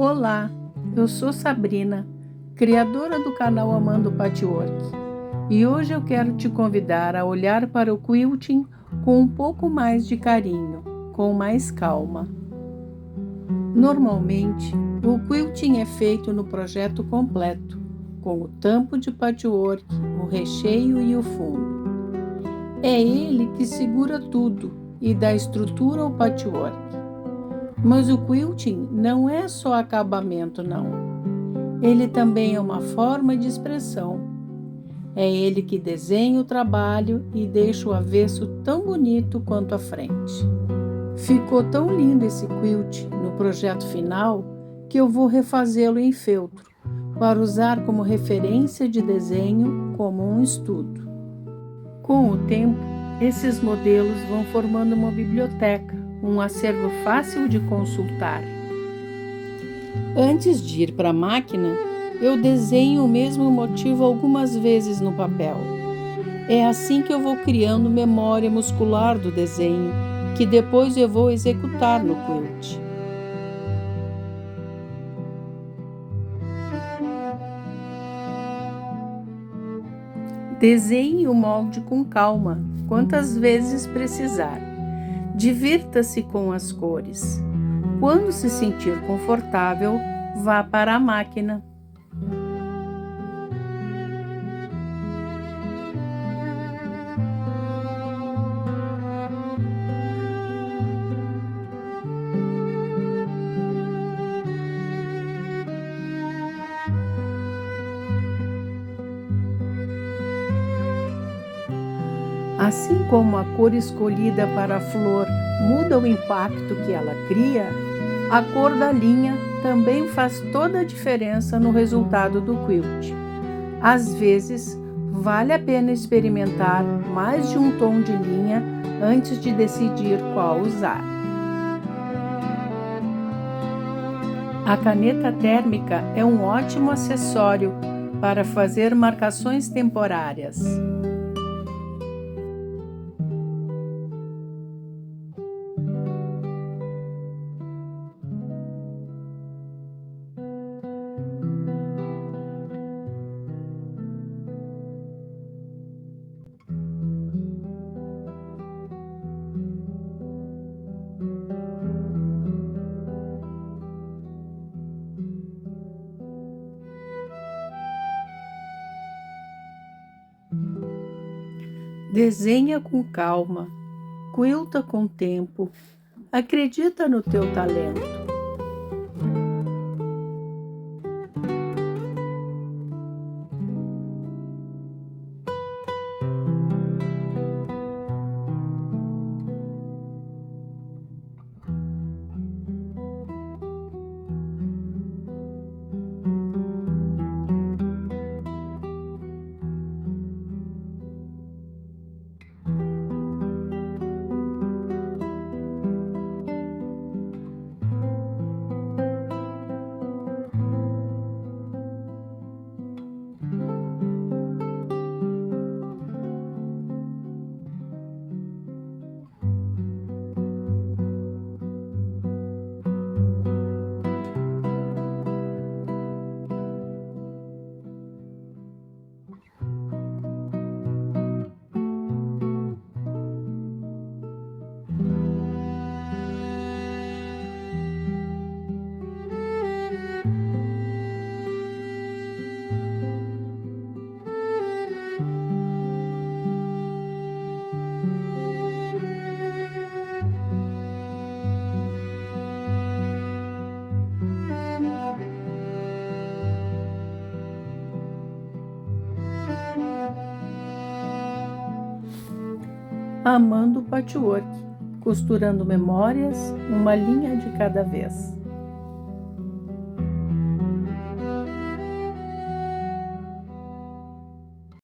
Olá, eu sou Sabrina, criadora do canal Amando Patchwork, e hoje eu quero te convidar a olhar para o quilting com um pouco mais de carinho, com mais calma. Normalmente, o quilting é feito no projeto completo, com o tampo de patchwork, o recheio e o fundo. É ele que segura tudo e dá estrutura ao patchwork. Mas o quilting não é só acabamento, não. Ele também é uma forma de expressão. É ele que desenha o trabalho e deixa o avesso tão bonito quanto a frente. Ficou tão lindo esse quilt no projeto final que eu vou refazê-lo em feltro, para usar como referência de desenho, como um estudo. Com o tempo, esses modelos vão formando uma biblioteca, um acervo fácil de consultar. Antes de ir para a máquina, eu desenho o mesmo motivo algumas vezes no papel. É assim que eu vou criando memória muscular do desenho, que depois eu vou executar no quilt. Desenhe o molde com calma, quantas vezes precisar. Divirta-se com as cores. Quando se sentir confortável, vá para a máquina. Assim como a cor escolhida para a flor muda o impacto que ela cria, a cor da linha também faz toda a diferença no resultado do quilt. Às vezes, vale a pena experimentar mais de um tom de linha antes de decidir qual usar. A caneta térmica é um ótimo acessório para fazer marcações temporárias. Desenha com calma, quilta com tempo, acredita no teu talento. Amando Patchwork, costurando memórias, uma linha de cada vez.